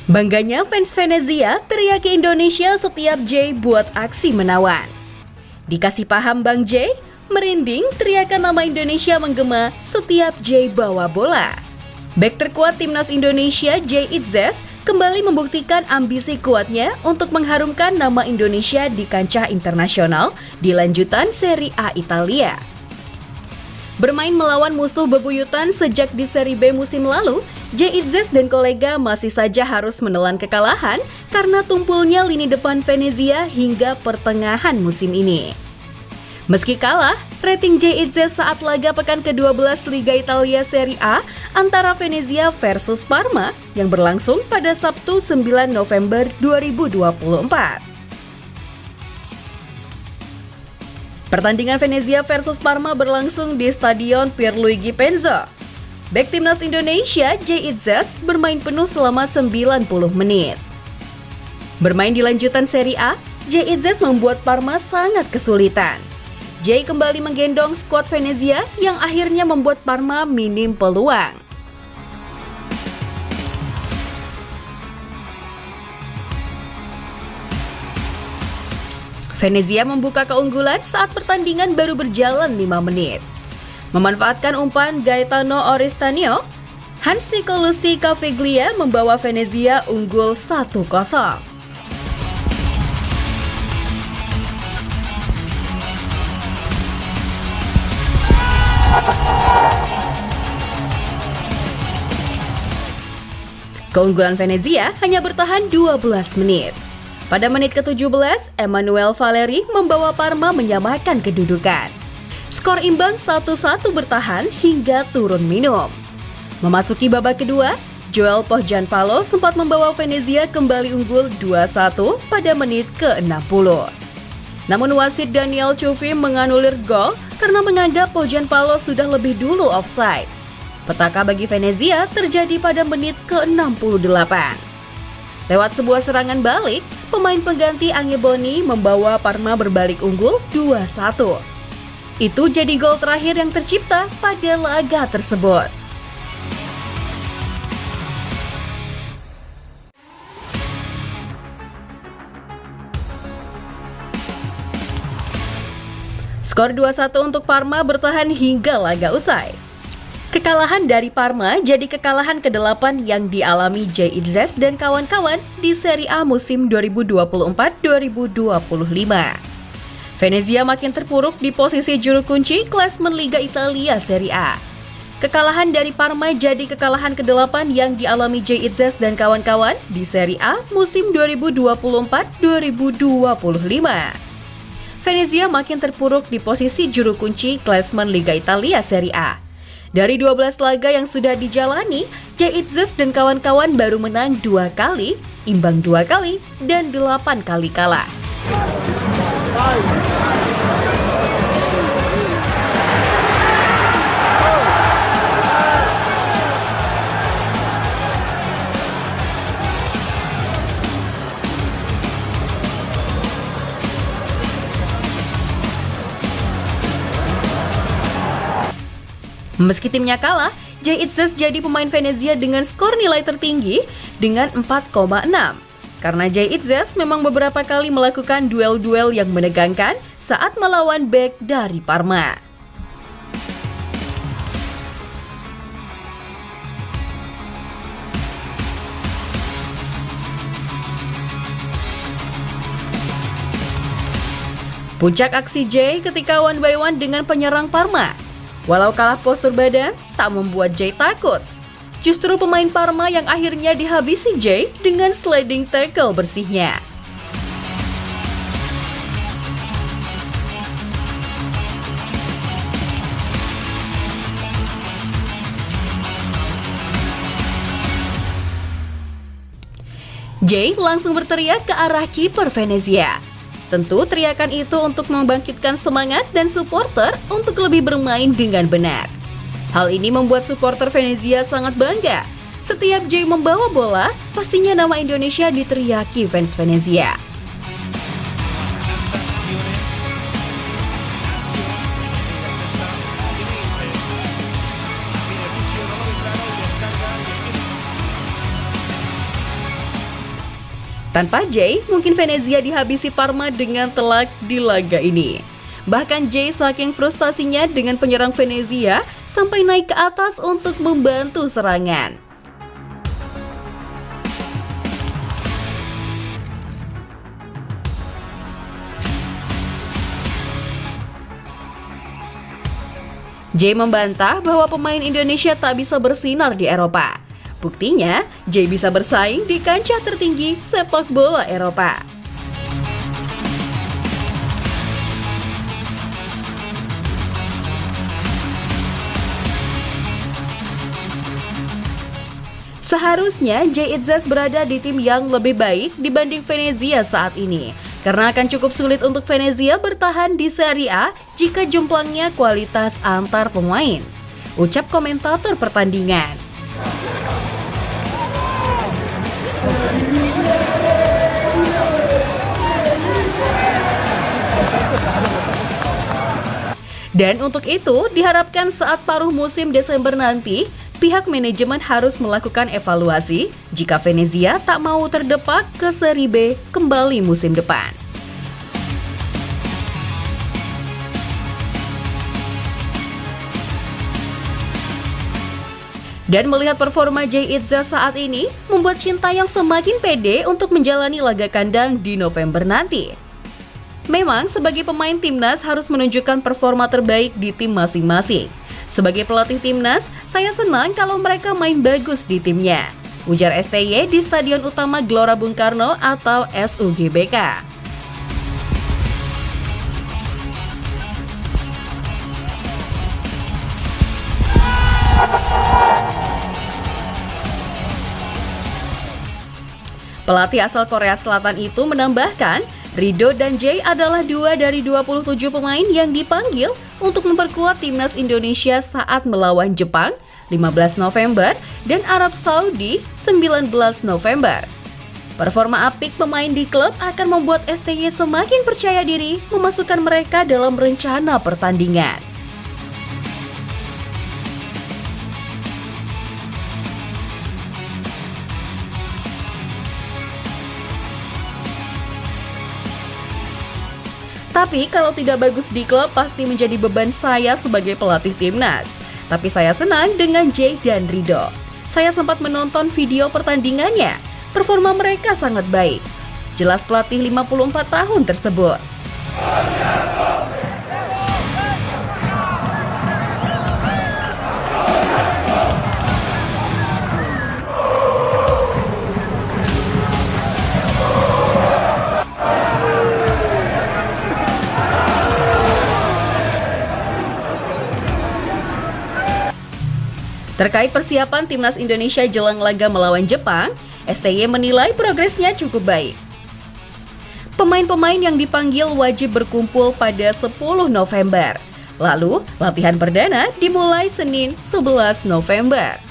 Bangganya fans Venezia teriaki Indonesia setiap Jay buat aksi menawan. Dikasih paham Bang Jay, merinding teriakan nama Indonesia menggema setiap Jay bawa bola. Bek terkuat timnas Indonesia Jay Itzes kembali membuktikan ambisi kuatnya untuk mengharumkan nama Indonesia di kancah internasional di lanjutan Serie A Italia. Bermain melawan musuh bebuyutan sejak di Serie B musim lalu, Jay Itzes dan kolega masih saja harus menelan kekalahan karena tumpulnya lini depan Venezia hingga pertengahan musim ini. Meski kalah, rating Jay Itzes saat laga pekan ke-12 Liga Italia Serie A antara Venezia versus Parma yang berlangsung pada Sabtu 9 November 2024. Pertandingan Venezia versus Parma berlangsung di Stadion Pierluigi Penzo. Bek timnas Indonesia, Jay Itzes, bermain penuh selama 90 menit. Bermain di lanjutan Serie A, Jay Itzes membuat Parma sangat kesulitan. Jay kembali menggendong skuad Venezia yang akhirnya membuat Parma minim peluang. Venezia membuka keunggulan saat pertandingan baru berjalan 5 menit. Memanfaatkan umpan Gaetano Oristanio, Hans Nicolosi Caviglia membawa Venezia unggul 1-0. Keunggulan Venezia hanya bertahan 12 menit. Pada menit ke-17, Emmanuel Valeri membawa Parma menyamakan kedudukan. Skor imbang 1-1 bertahan hingga turun minum. Memasuki babak kedua, Joel Pohjanpalo sempat membawa Venezia kembali unggul 2-1 pada menit ke-60. Namun wasit Daniel Ciuffi menganulir gol karena menganggap Pohjanpalo sudah lebih dulu offside. Petaka bagi Venezia terjadi pada menit ke-68. Lewat sebuah serangan balik, pemain pengganti Angeboni membawa Parma berbalik unggul 2-1. Itu jadi gol terakhir yang tercipta pada laga tersebut. Skor 2-1 untuk Parma bertahan hingga laga usai. Kekalahan dari Parma jadi kekalahan ke-8 yang dialami Jay Itzes dan kawan-kawan di Serie A musim 2024-2025. Venezia makin terpuruk di posisi juru kunci klasemen Liga Italia Serie A. Kekalahan dari Parma jadi kekalahan ke-8 yang dialami Jay Itzes dan kawan-kawan di Serie A musim 2024-2025. Venezia makin terpuruk di posisi juru kunci klasemen Liga Italia Serie A. Dari 12 laga yang sudah dijalani, Jay Itzes dan kawan-kawan baru menang 2 kali, imbang 2 kali, dan 8 kali kalah. Meski timnya kalah, Jay Itzes jadi pemain Venezia dengan skor nilai tertinggi dengan 4,6. Karena Jay Itzes memang beberapa kali melakukan duel-duel yang menegangkan saat melawan bek dari Parma. Puncak aksi Jay ketika 1-by-1 dengan penyerang Parma. Walau kalah postur badan, tak membuat Jay takut. Justru pemain Parma yang akhirnya dihabisi Jay dengan sliding tackle bersihnya. Jay langsung berteriak ke arah kiper Venezia. Tentu teriakan itu untuk membangkitkan semangat dan supporter untuk lebih bermain dengan benar. Hal ini membuat supporter Venezia sangat bangga. Setiap Jay membawa bola, pastinya nama Indonesia diteriaki fans Venezia. Tanpa Jay, mungkin Venezia dihabisi Parma dengan telak di laga ini. Bahkan Jay saking frustasinya dengan penyerang Venezia sampai naik ke atas untuk membantu serangan. Jay membantah bahwa pemain Indonesia tak bisa bersinar di Eropa. Buktinya, Jay bisa bersaing di kancah tertinggi sepak bola Eropa. Seharusnya Jay Itzes berada di tim yang lebih baik dibanding Venezia saat ini, karena akan cukup sulit untuk Venezia bertahan di Serie A jika jumplangnya kualitas antar pemain, ucap komentator pertandingan. Dan untuk itu, diharapkan saat paruh musim Desember nanti, pihak manajemen harus melakukan evaluasi jika Venezia tak mau terdepak ke Serie B kembali musim depan. Dan melihat performa Jay Itzes saat ini, membuat Sintayong semakin pede untuk menjalani laga kandang di November nanti. Memang sebagai pemain timnas harus menunjukkan performa terbaik di tim masing-masing. Sebagai pelatih timnas, saya senang kalau mereka main bagus di timnya, ujar STY di Stadion Utama Gelora Bung Karno atau SUGBK. Pelatih asal Korea Selatan itu menambahkan, Ridho dan Jay adalah 2 dari 27 pemain yang dipanggil untuk memperkuat timnas Indonesia saat melawan Jepang 15 November dan Arab Saudi 19 November. Performa apik pemain di klub akan membuat STY semakin percaya diri memasukkan mereka dalam rencana pertandingan. Tapi kalau tidak bagus di klub pasti menjadi beban saya sebagai pelatih timnas. Tapi saya senang dengan Jay dan Ridho. Saya sempat menonton video pertandingannya. Performa mereka sangat baik. Jelas pelatih 54 tahun tersebut. Terkait persiapan timnas Indonesia jelang laga melawan Jepang, STY menilai progresnya cukup baik. Pemain-pemain yang dipanggil wajib berkumpul pada 10 November. Lalu, latihan perdana dimulai Senin 11 November.